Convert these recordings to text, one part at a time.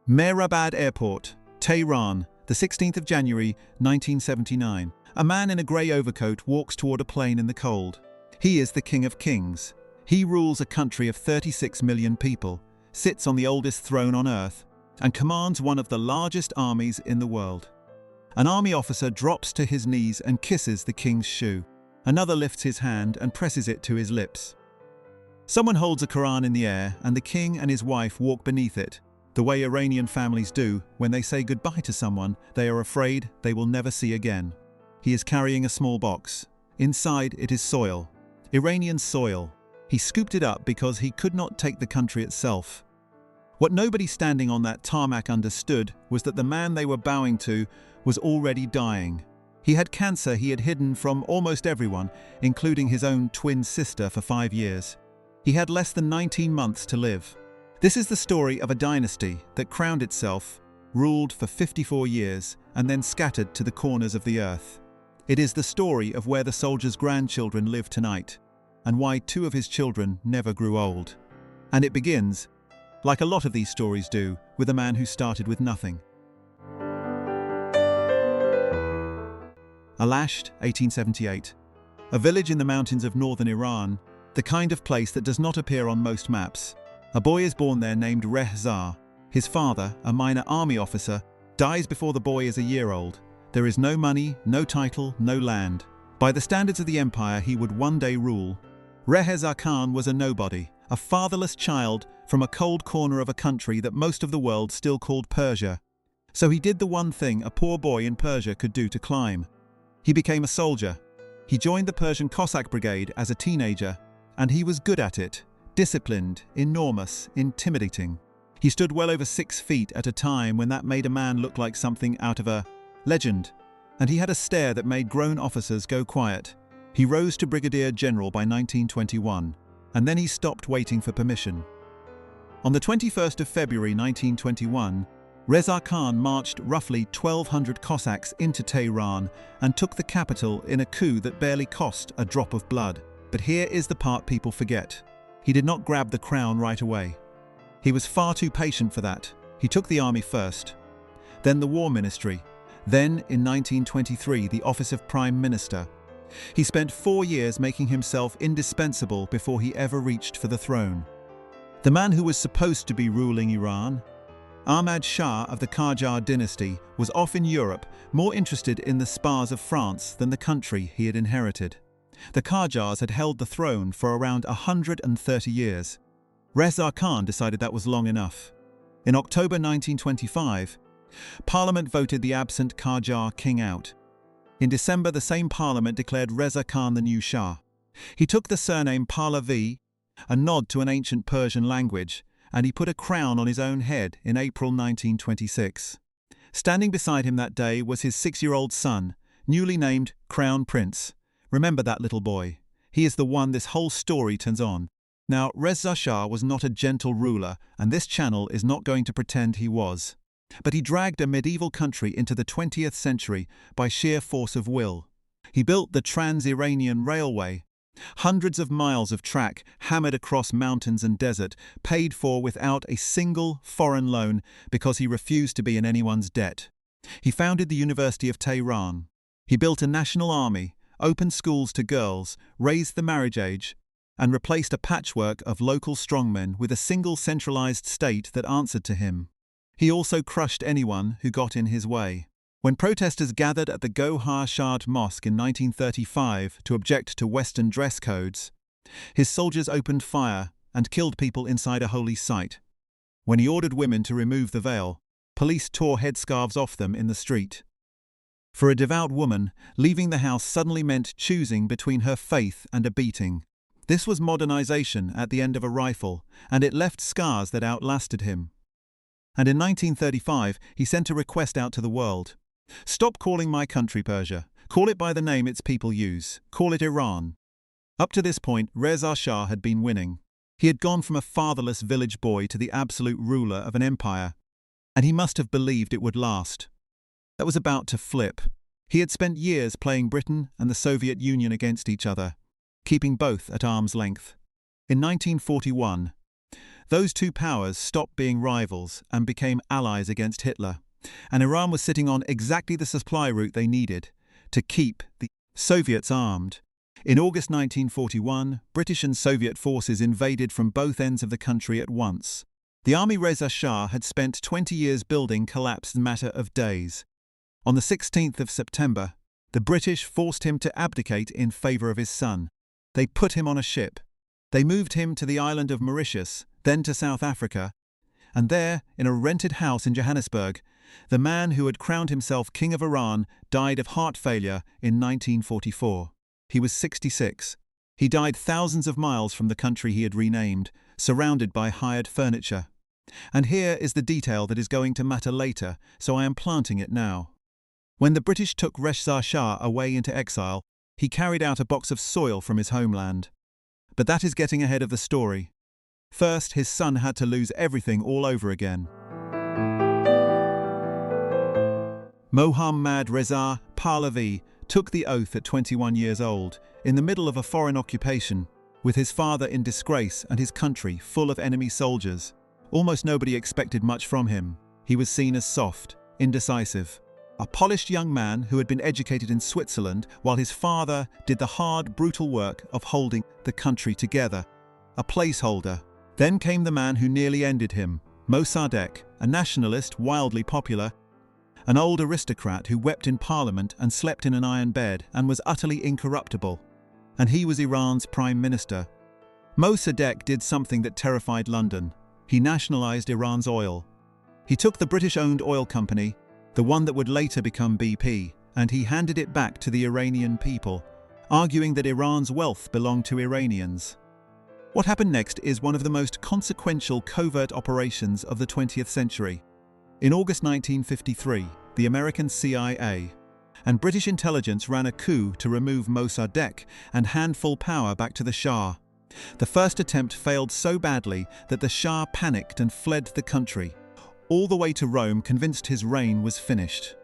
Mehrabad Airport, Tehran, the 16th of January, 1979. A man in a grey overcoat walks toward a plane in the cold. He is the King of Kings. He rules a country of 36 million people, sits on the oldest throne on earth, and commands one of the largest armies in the world. An army officer drops to his knees and kisses the king's shoe. Another lifts his hand and presses it to his lips. Someone holds a Quran in the air, and the king and his wife walk beneath it, the way Iranian families do when they say goodbye to someone they are afraid they will never see again. He is carrying a small box. Inside it is soil. Iranian soil. He scooped it up because he could not take the country itself. What nobody standing on that tarmac understood was that the man they were bowing to was already dying. He had cancer he had hidden from almost everyone, including his own twin sister, for 5 years. He had less than 19 months to live. This is the story of a dynasty that crowned itself, ruled for 54 years, and then scattered to the corners of the earth. It is the story of where the soldier's grandchildren live tonight, and why 2 of his children never grew old. And it begins, like a lot of these stories do, with a man who started with nothing. Alasht, 1878. A village in the mountains of northern Iran, the kind of place that does not appear on most maps. A boy is born there named Reza. His father, a minor army officer, dies before the boy is a year old. There is no money, no title, no land. By the standards of the empire he would one day rule. Reza Khan was a nobody, a fatherless child from a cold corner of a country that most of the world still called Persia. So he did the one thing a poor boy in Persia could do to climb. He became a soldier. He joined the Persian Cossack brigade as a teenager, and he was good at it, disciplined, enormous, intimidating. He stood well over 6 feet at a time when that made a man look like something out of a legend, and he had a stare that made grown officers go quiet. He rose to brigadier general by 1921, and then he stopped waiting for permission. On the 21st of February 1921, Reza Khan marched roughly 1,200 Cossacks into Tehran and took the capital in a coup that barely cost a drop of blood. But here is the part people forget. He did not grab the crown right away. He was far too patient for that. He took the army first, then the war ministry, then in 1923 the office of prime minister. He spent 4 years making himself indispensable before he ever reached for the throne. The man who was supposed to be ruling Iran, Ahmad Shah of the Qajar dynasty, was off in Europe, more interested in the spas of France than the country he had inherited. The Qajars had held the throne for around 130 years. Reza Khan decided that was long enough. In October 1925, Parliament voted the absent Qajar king out. In December, the same Parliament declared Reza Khan the new Shah. He took the surname Pahlavi, a nod to an ancient Persian language, and he put a crown on his own head in April 1926. Standing beside him that day was his 6-year-old son, newly named Crown Prince. Remember that little boy. He is the one this whole story turns on. Now, Reza Shah was not a gentle ruler, and this channel is not going to pretend he was. But he dragged a medieval country into the 20th century by sheer force of will. He built the Trans-Iranian Railway, hundreds of miles of track hammered across mountains and desert, paid for without a single foreign loan because he refused to be in anyone's debt. He founded the University of Tehran. He built a national army, opened schools to girls, raised the marriage age, and replaced a patchwork of local strongmen with a single centralized state that answered to him. He also crushed anyone who got in his way. When protesters gathered at the Gohar Shad Mosque in 1935 to object to Western dress codes, his soldiers opened fire and killed people inside a holy site. When he ordered women to remove the veil, police tore headscarves off them in the street. For a devout woman, leaving the house suddenly meant choosing between her faith and a beating. This was modernization at the end of a rifle, and it left scars that outlasted him. And in 1935, he sent a request out to the world. Stop calling my country Persia. Call it by the name its people use. Call it Iran. Up to this point, Reza Shah had been winning. He had gone from a fatherless village boy to the absolute ruler of an empire, and he must have believed it would last. That was about to flip. He had spent years playing Britain and the Soviet Union against each other, keeping both at arm's length. In 1941, Those two powers stopped being rivals and became allies against Hitler, and Iran was sitting on exactly the supply route they needed to keep the Soviets armed. In August 1941, British and Soviet forces invaded from both ends of the country at once. The army Reza Shah had spent 20 years building collapsed in a matter of days. On the 16th of September, the British forced him to abdicate in favour of his son. They put him on a ship. They moved him to the island of Mauritius, then to South Africa, and there, in a rented house in Johannesburg, the man who had crowned himself King of Iran died of heart failure in 1944. He was 66. He died thousands of miles from the country he had renamed, surrounded by hired furniture. And here is the detail that is going to matter later, so I am planting it now. When the British took Reza Shah away into exile, he carried out a box of soil from his homeland. But that is getting ahead of the story. First, his son had to lose everything all over again. Mohammad Reza Pahlavi took the oath at 21 years old, in the middle of a foreign occupation, with his father in disgrace and his country full of enemy soldiers. Almost nobody expected much from him. He was seen as soft, indecisive, a polished young man who had been educated in Switzerland while his father did the hard, brutal work of holding the country together. A placeholder. Then came the man who nearly ended him, Mosaddegh, a nationalist wildly popular, an old aristocrat who wept in parliament and slept in an iron bed and was utterly incorruptible. And he was Iran's prime minister. Mosaddegh did something that terrified London. He nationalized Iran's oil. He took the British-owned oil company, the one that would later become BP, and he handed it back to the Iranian people, arguing that Iran's wealth belonged to Iranians. What happened next is one of the most consequential covert operations of the 20th century. In August 1953, the American CIA and British intelligence ran a coup to remove Mosaddegh and hand full power back to the Shah. The first attempt failed so badly that the Shah panicked and fled the country, all the way to Rome, convinced his reign was finished.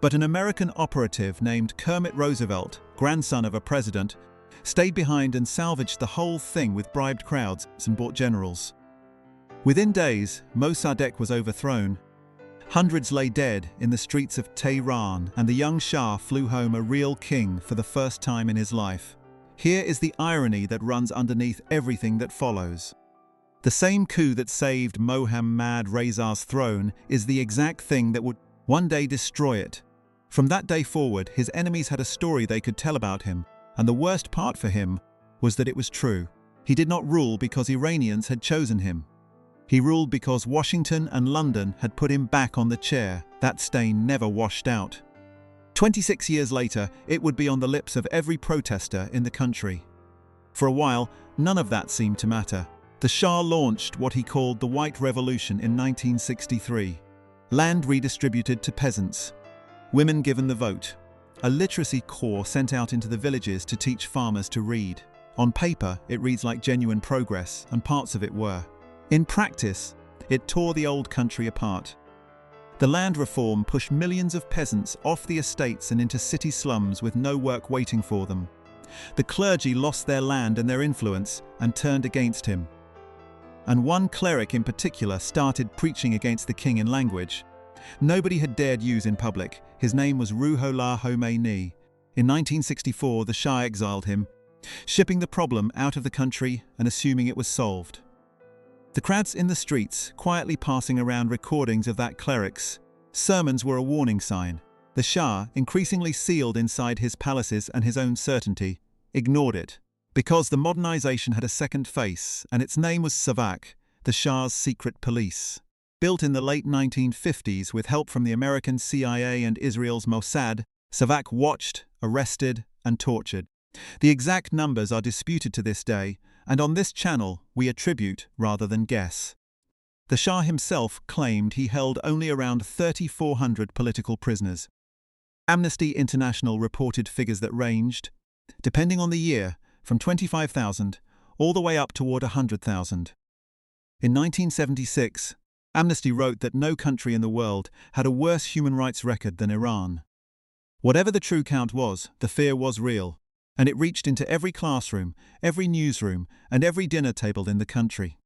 But an American operative named Kermit Roosevelt, grandson of a president, stayed behind and salvaged the whole thing with bribed crowds and bought generals. Within days, Mosaddegh was overthrown. Hundreds lay dead in the streets of Tehran, and the young Shah flew home a real king for the first time in his life. Here is the irony that runs underneath everything that follows. The same coup that saved Mohammad Reza's throne is the exact thing that would one day destroy it. From that day forward, his enemies had a story they could tell about him, and the worst part for him was that it was true. He did not rule because Iranians had chosen him. He ruled because Washington and London had put him back on the chair. That stain never washed out. 26 years later, it would be on the lips of every protester in the country. For a while, none of that seemed to matter. The Shah launched what he called the White Revolution in 1963. Land redistributed to peasants. Women given the vote. A literacy corps sent out into the villages to teach farmers to read. On paper, it reads like genuine progress, and parts of it were. In practice, it tore the old country apart. The land reform pushed millions of peasants off the estates and into city slums with no work waiting for them. The clergy lost their land and their influence and turned against him. And one cleric in particular started preaching against the king in language nobody had dared use in public. His name was Ruhollah Khomeini. In 1964, the Shah exiled him, shipping the problem out of the country and assuming it was solved. The crowds in the streets, quietly passing around recordings of that cleric's sermons, were a warning sign. The Shah, increasingly sealed inside his palaces and his own certainty, ignored it. Because the modernization had a second face, and its name was SAVAK, the Shah's secret police. Built in the late 1950s with help from the American CIA and Israel's Mossad, SAVAK watched, arrested, and tortured. The exact numbers are disputed to this day, and on this channel we attribute rather than guess. The Shah himself claimed he held only around 3,400 political prisoners. Amnesty International reported figures that ranged, depending on the year, from 25,000 all the way up toward 100,000. In 1976, Amnesty wrote that no country in the world had a worse human rights record than Iran. Whatever the true count was, the fear was real, and it reached into every classroom, every newsroom, and every dinner table in the country.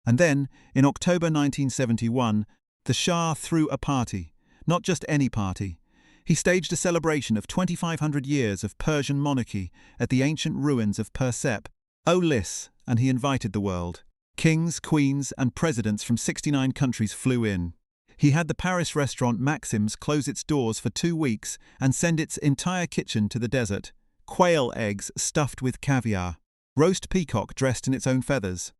And then, in October 1971, the Shah threw a party. Not just any party. He staged a celebration of 2,500 years of Persian monarchy at the ancient ruins of Persepolis, and he invited the world. Kings, queens, and presidents from 69 countries flew in. He had the Paris restaurant Maxim's close its doors for 2 weeks and send its entire kitchen to the desert. Quail eggs stuffed with caviar. Roast peacock dressed in its own feathers.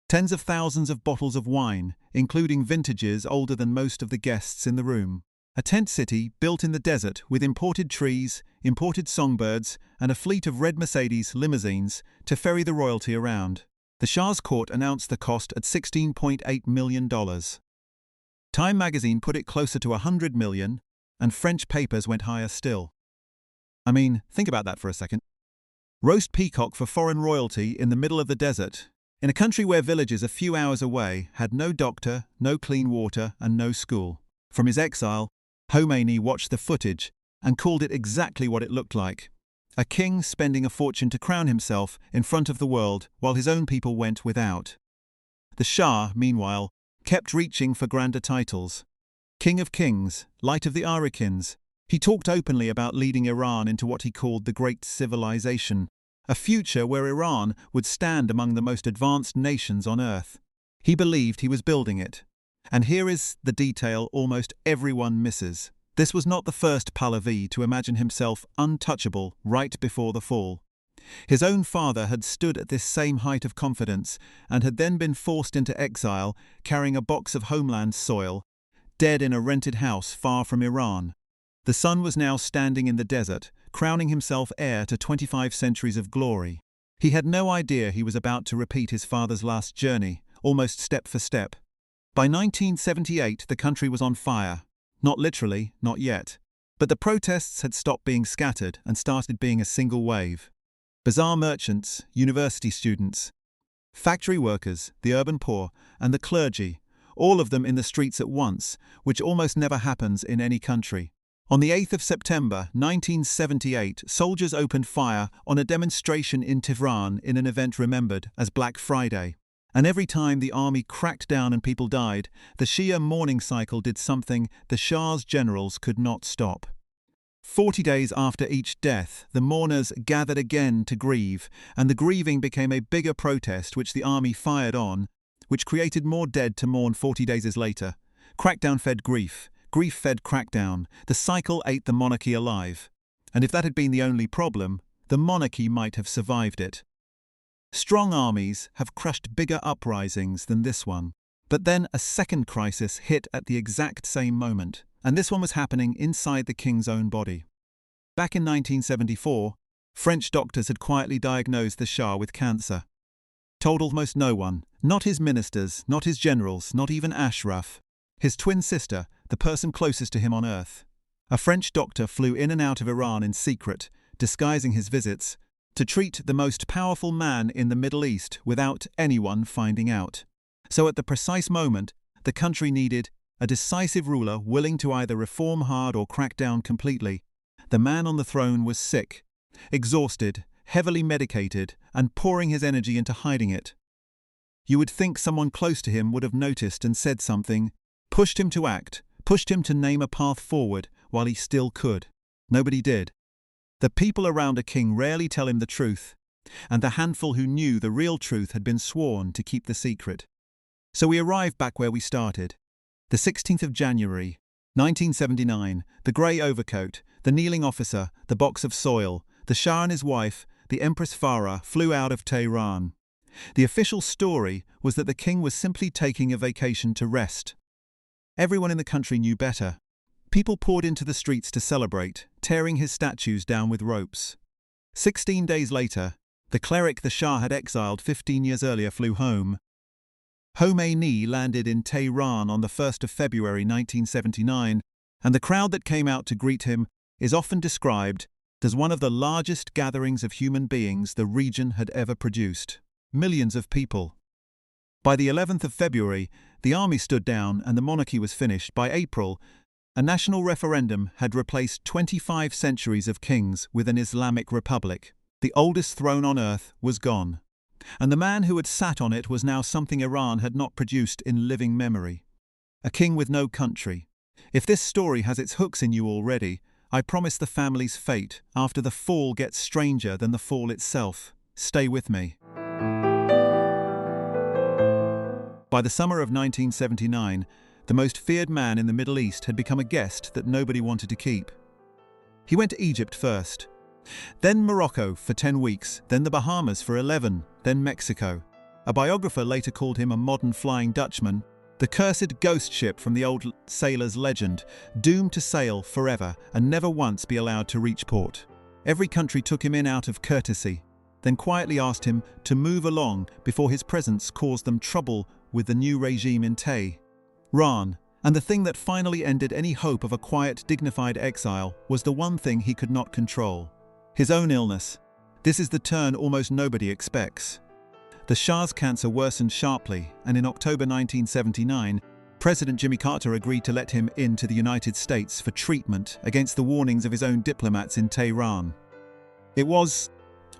Tens of thousands of bottles of wine, including vintages older than most of the guests in the room. A tent city built in the desert with imported trees, imported songbirds, and a fleet of red Mercedes limousines to ferry the royalty around. The Shah's court announced the cost at $16.8 million. Time magazine put it closer to $100 million, and French papers went higher still. I mean, think about that for a second. Roast peacock for foreign royalty in the middle of the desert, in a country where villages a few hours away had no doctor, no clean water, and no school. From his exile, Khomeini watched the footage and called it exactly what it looked like. A king spending a fortune to crown himself in front of the world while his own people went without. The Shah, meanwhile, kept reaching for grander titles. King of Kings, Light of the Arikins. He talked openly about leading Iran into what he called the Great Civilization, a future where Iran would stand among the most advanced nations on earth. He believed he was building it. And here is the detail almost everyone misses. This was not the first Pahlavi to imagine himself untouchable right before the fall. His own father had stood at this same height of confidence and had then been forced into exile, carrying a box of homeland soil, dead in a rented house far from Iran. The son was now standing in the desert, crowning himself heir to 25 centuries of glory. He had no idea he was about to repeat his father's last journey, almost step for step. By 1978, the country was on fire. Not literally, not yet. But the protests had stopped being scattered and started being a single wave. Bazaar merchants, university students, factory workers, the urban poor, and the clergy, all of them in the streets at once, which almost never happens in any country. On the 8th of September 1978, soldiers opened fire on a demonstration in Tehran in an event remembered as Black Friday. And every time the army cracked down and people died, the Shia mourning cycle did something the Shah's generals could not stop. 40 days after each death, the mourners gathered again to grieve, and the grieving became a bigger protest which the army fired on, which created more dead to mourn 40 days later. Crackdown fed grief, grief fed crackdown, the cycle ate the monarchy alive. And if that had been the only problem, the monarchy might have survived it. Strong armies have crushed bigger uprisings than this one. But then a second crisis hit at the exact same moment, and this one was happening inside the king's own body. Back in 1974, French doctors had quietly diagnosed the Shah with cancer. Told almost no one, not his ministers, not his generals, not even Ashraf. His twin sister, the person closest to him on earth. A French doctor flew in and out of Iran in secret, disguising his visits, to treat the most powerful man in the Middle East without anyone finding out. So at the precise moment, the country needed a decisive ruler willing to either reform hard or crack down completely. The man on the throne was sick, exhausted, heavily medicated, and pouring his energy into hiding it. You would think someone close to him would have noticed and said something, pushed him to act, pushed him to name a path forward while he still could. Nobody did. The people around a king rarely tell him the truth, and the handful who knew the real truth had been sworn to keep the secret. So we arrive back where we started. The 16th of January, 1979, the grey overcoat, the kneeling officer, the box of soil, the Shah and his wife, the Empress Farah, flew out of Tehran. The official story was that the king was simply taking a vacation to rest. Everyone in the country knew better. People poured into the streets to celebrate, tearing his statues down with ropes. 16 days later, the cleric the Shah had exiled 15 years earlier flew home. Khomeini landed in Tehran on the 1st of February 1979, and the crowd that came out to greet him is often described as one of the largest gatherings of human beings the region had ever produced. Millions of people. By the 11th of February, the army stood down and the monarchy was finished. By April, a national referendum had replaced 25 centuries of kings with an Islamic republic. The oldest throne on earth was gone. and the man who had sat on it was now something Iran had not produced in living memory. A king with no country. If this story has its hooks in you already, I promise the family's fate after the fall gets stranger than the fall itself. Stay with me. By the summer of 1979, the most feared man in the Middle East had become a guest that nobody wanted to keep. He went to Egypt first, then Morocco for 10 weeks, then the Bahamas for 11, then Mexico. A biographer later called him a modern Flying Dutchman, the cursed ghost ship from the old sailor's legend, doomed to sail forever and never once be allowed to reach port. Every country took him in out of courtesy, then quietly asked him to move along before his presence caused them trouble with the new regime in Tehran. And the thing that finally ended any hope of a quiet, dignified exile was the one thing he could not control: his own illness. This is the turn almost nobody expects. The Shah's cancer worsened sharply, and in October 1979, President Jimmy Carter agreed to let him into the United States for treatment against the warnings of his own diplomats in Tehran. It was,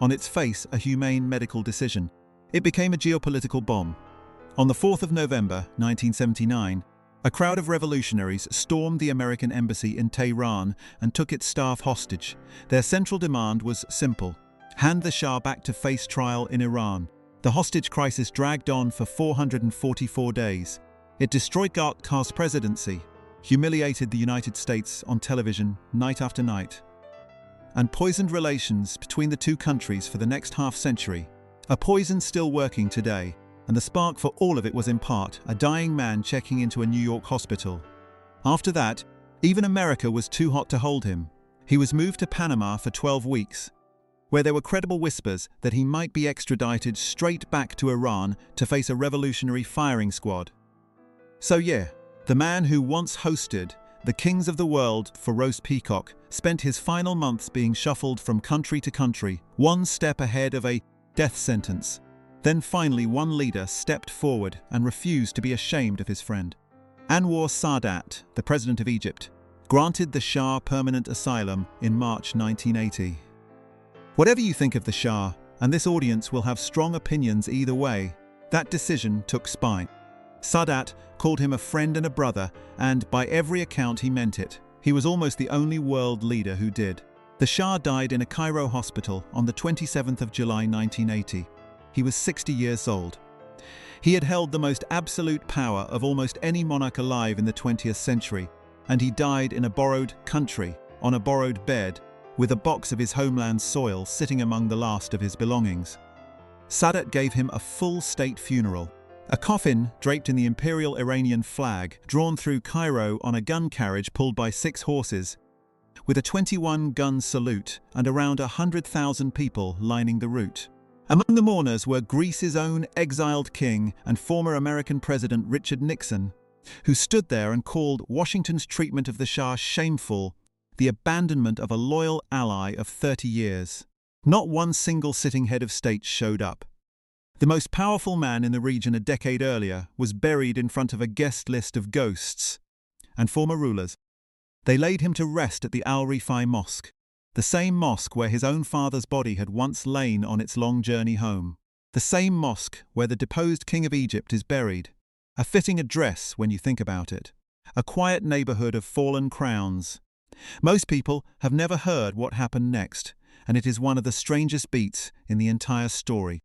on its face, a humane medical decision. It became a geopolitical bomb. On the 4th of November 1979, a crowd of revolutionaries stormed the American embassy in Tehran and took its staff hostage. Their central demand was simple: hand the Shah back to face trial in Iran. The hostage crisis dragged on for 444 days. It destroyed Carter's presidency, humiliated the United States on television night after night, and poisoned relations between the two countries for the next half-century. A poison still working today, and the spark for all of it was in part a dying man checking into a New York hospital. After that, even America was too hot to hold him. He was moved to Panama for 12 weeks, where there were credible whispers that he might be extradited straight back to Iran to face a revolutionary firing squad. So yeah, the man who once hosted the kings of the world for roast peacock spent his final months being shuffled from country to country, one step ahead of a death sentence. Then finally one leader stepped forward and refused to be ashamed of his friend. Anwar Sadat, the president of Egypt, granted the Shah permanent asylum in March 1980. Whatever you think of the Shah, and this audience will have strong opinions either way, that decision took spine. Sadat called him a friend and a brother, and by every account he meant it. He was almost the only world leader who did. The Shah died in a Cairo hospital on the 27th of July 1980. He was 60 years old. He had held the most absolute power of almost any monarch alive in the 20th century, and he died in a borrowed country, on a borrowed bed, with a box of his homeland's soil sitting among the last of his belongings. Sadat gave him a full state funeral. A coffin draped in the imperial Iranian flag, drawn through Cairo on a gun carriage pulled by 6 horses, with a 21-gun salute and around 100,000 people lining the route. Among the mourners were Greece's own exiled king and former American President Richard Nixon, who stood there and called Washington's treatment of the Shah shameful, the abandonment of a loyal ally of 30 years. Not one single sitting head of state showed up. The most powerful man in the region a decade earlier was buried in front of a guest list of ghosts and former rulers. They laid him to rest at the Al-Rifai Mosque, the same mosque where his own father's body had once lain on its long journey home. The same mosque where the deposed king of Egypt is buried. A fitting address when you think about it. A quiet neighborhood of fallen crowns. Most people have never heard what happened next, and it is one of the strangest beats in the entire story.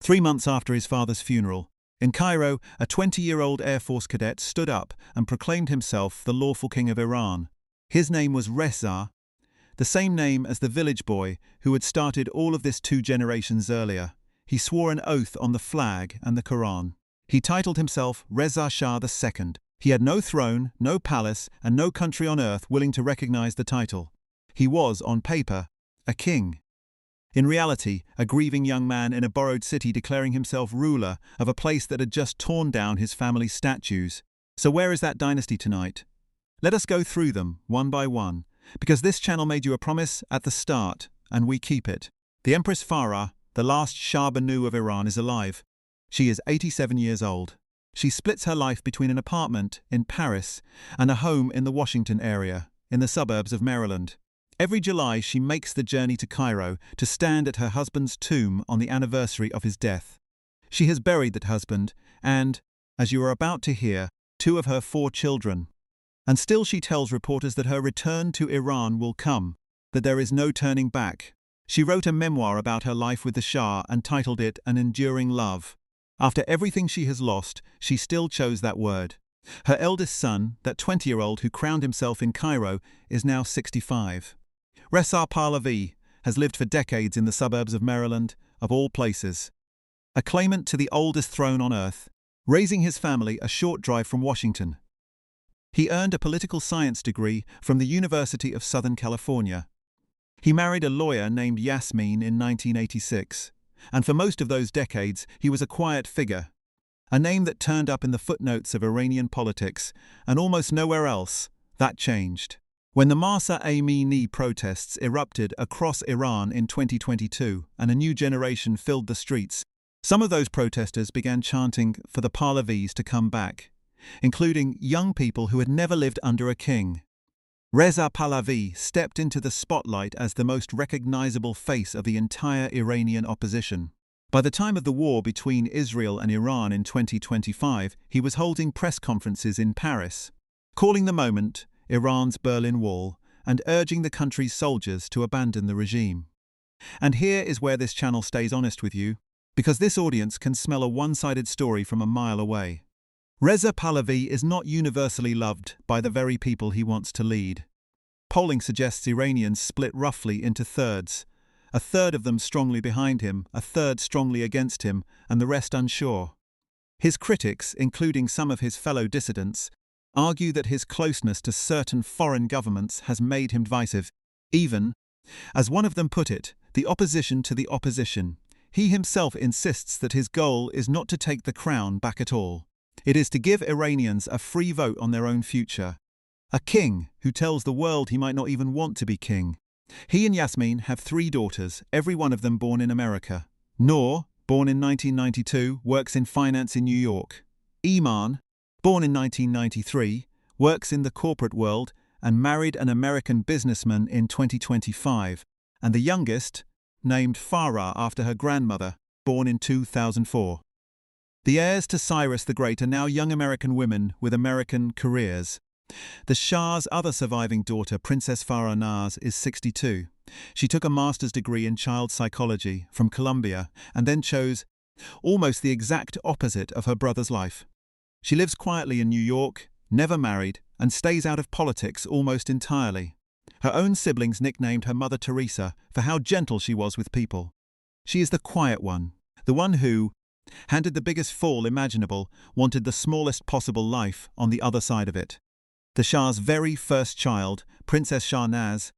3 months after his father's funeral, in Cairo, a 20-year-old Air Force cadet stood up and proclaimed himself the lawful king of Iran. His name was Reza, the same name as the village boy who had started all of this 2 generations earlier. He swore an oath on the flag and the Quran. He titled himself Reza Shah II. He had no throne, no palace, and no country on earth willing to recognize the title. He was, on paper, a king. In reality, a grieving young man in a borrowed city declaring himself ruler of a place that had just torn down his family's statues. So where is that dynasty tonight? Let us go through them, one by one, because this channel made you a promise at the start, and we keep it. The Empress Farah, the last Shah Banu of Iran, is alive. She is 87 years old. She splits her life between an apartment in Paris and a home in the Washington area, in the suburbs of Maryland. Every July she makes the journey to Cairo to stand at her husband's tomb on the anniversary of his death. She has buried that husband and, as you are about to hear, 2 of her 4 children. And still she tells reporters that her return to Iran will come, that there is no turning back. She wrote a memoir about her life with the Shah and titled it An Enduring Love. After everything she has lost, she still chose that word. Her eldest son, that 20-year-old who crowned himself in Cairo, is now 65. Reza Pahlavi has lived for decades in the suburbs of Maryland, of all places. A claimant to the oldest throne on earth, raising his family a short drive from Washington. He earned a political science degree from the University of Southern California. He married a lawyer named Yasmin in 1986, and for most of those decades he was a quiet figure, a name that turned up in the footnotes of Iranian politics, and almost nowhere else. That changed when the Mahsa Amini protests erupted across Iran in 2022 and a new generation filled the streets. Some of those protesters began chanting for the Pahlavis to come back, including young people who had never lived under a king. Reza Pahlavi stepped into the spotlight as the most recognizable face of the entire Iranian opposition. By the time of the war between Israel and Iran in 2025, he was holding press conferences in Paris, calling the moment Iran's Berlin Wall and urging the country's soldiers to abandon the regime. And here is where this channel stays honest with you, because this audience can smell a one-sided story from a mile away. Reza Pahlavi is not universally loved by the very people he wants to lead. Polling suggests Iranians split roughly into thirds, a third of them strongly behind him, a third strongly against him, and the rest unsure. His critics, including some of his fellow dissidents, argue that his closeness to certain foreign governments has made him divisive, even, as one of them put it, the opposition to the opposition. He himself insists that his goal is not to take the crown back at all. It is to give Iranians a free vote on their own future. A king who tells the world he might not even want to be king. He and Yasmin have 3 daughters, every one of them born in America. Noor, born in 1992, works in finance in New York. Iman, born in 1993, works in the corporate world and married an American businessman in 2025. And the youngest, named Farah after her grandmother, born in 2004. The heirs to Cyrus the Great are now young American women with American careers. The Shah's other surviving daughter, Princess Farah Naz, is 62. She took a master's degree in child psychology from Columbia and then chose almost the exact opposite of her brother's life. She lives quietly in New York, never married, and stays out of politics almost entirely. Her own siblings nicknamed her Mother Teresa for how gentle she was with people. She is the quiet one, the one who, handed the biggest fall imaginable, wanted the smallest possible life on the other side of it. The Shah's very first child, Princess Shahnaz,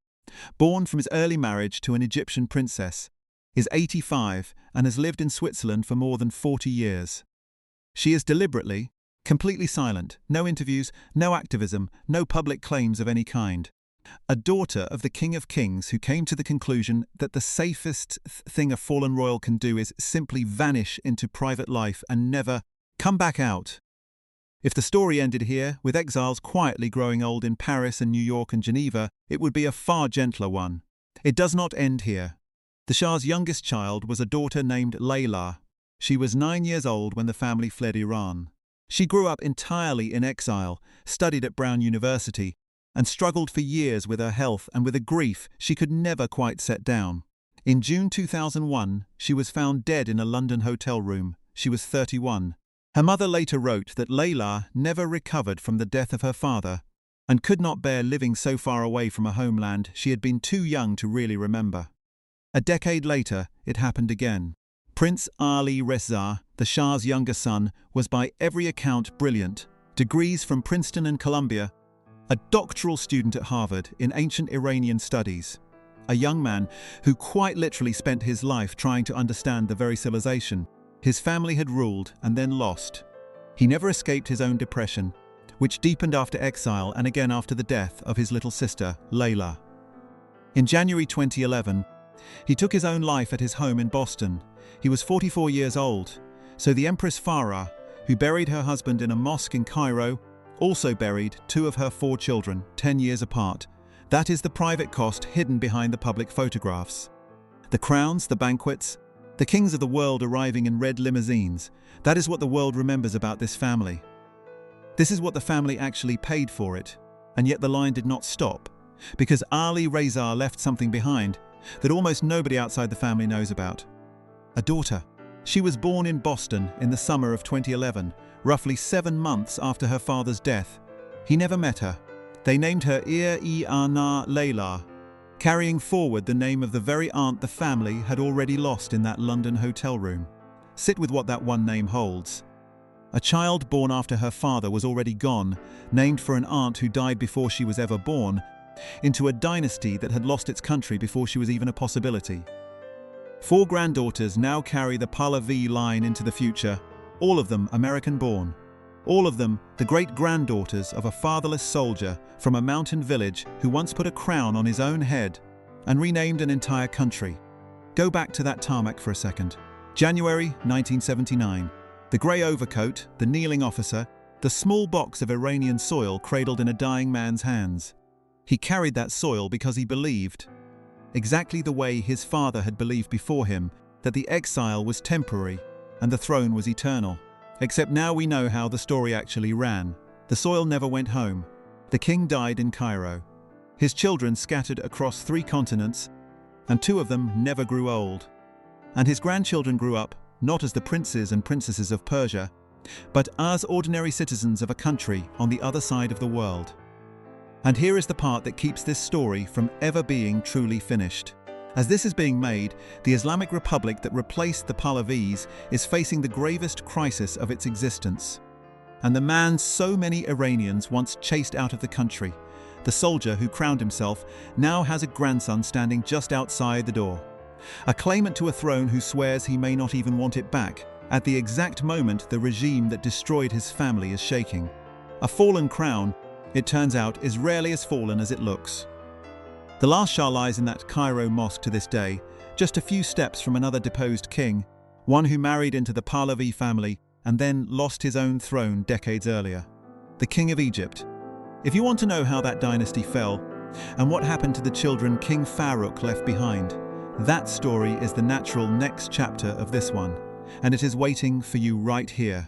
born from his early marriage to an Egyptian princess, is 85 and has lived in Switzerland for more than 40 years. She is deliberately, completely silent, no interviews, no activism, no public claims of any kind. A daughter of the King of Kings who came to the conclusion that the safest thing a fallen royal can do is simply vanish into private life and never come back out. If the story ended here, with exiles quietly growing old in Paris and New York and Geneva, it would be a far gentler one. It does not end here. The Shah's youngest child was a daughter named Leila. She was 9 years old when the family fled Iran. She grew up entirely in exile, studied at Brown University, and struggled for years with her health and with a grief she could never quite set down. In June 2001, she was found dead in a London hotel room. She was 31. Her mother later wrote that Leila never recovered from the death of her father and could not bear living so far away from a homeland she had been too young to really remember. A decade later, it happened again. Prince Ali-Reza, the Shah's younger son, was by every account brilliant. Degrees from Princeton and Columbia, a doctoral student at Harvard in ancient Iranian studies, a young man who quite literally spent his life trying to understand the very civilization his family had ruled and then lost. He never escaped his own depression, which deepened after exile and again after the death of his little sister, Leila. In January 2011, he took his own life at his home in Boston. He was 44 years old, so the Empress Farah, who buried her husband in a mosque in Cairo, also buried 2 of her 4 children, 10 years apart. That is the private cost hidden behind the public photographs. The crowns, the banquets, the kings of the world arriving in red limousines. That is what the world remembers about this family. This is what the family actually paid for it. And yet the line did not stop, because Ali-Reza left something behind that almost nobody outside the family knows about. A daughter. She was born in Boston in the summer of 2011, roughly 7 months after her father's death. He never met her. They named her Leila, carrying forward the name of the very aunt the family had already lost in that London hotel room. Sit with what that one name holds. A child born after her father was already gone, named for an aunt who died before she was ever born, into a dynasty that had lost its country before she was even a possibility. 4 granddaughters now carry the Pahlavi line into the future, all of them American-born. All of them the great-granddaughters of a fatherless soldier from a mountain village who once put a crown on his own head and renamed an entire country. Go back to that tarmac for a second. January 1979. The grey overcoat, the kneeling officer, the small box of Iranian soil cradled in a dying man's hands. He carried that soil because he believed, exactly the way his father had believed before him, that the exile was temporary and the throne was eternal. Except now we know how the story actually ran. The soil never went home. The king died in Cairo. His children scattered across 3 continents, and 2 of them never grew old. And his grandchildren grew up not as the princes and princesses of Persia, but as ordinary citizens of a country on the other side of the world. And here is the part that keeps this story from ever being truly finished. As this is being made, the Islamic Republic that replaced the Pahlavis is facing the gravest crisis of its existence. And the man so many Iranians once chased out of the country, the soldier who crowned himself, now has a grandson standing just outside the door. A claimant to a throne who swears he may not even want it back, at the exact moment the regime that destroyed his family is shaking. A fallen crown, it turns out, is rarely as fallen as it looks. The last Shah lies in that Cairo mosque to this day, just a few steps from another deposed king, one who married into the Pahlavi family and then lost his own throne decades earlier. The King of Egypt. If you want to know how that dynasty fell, and what happened to the children King Farouk left behind, that story is the natural next chapter of this one, and it is waiting for you right here.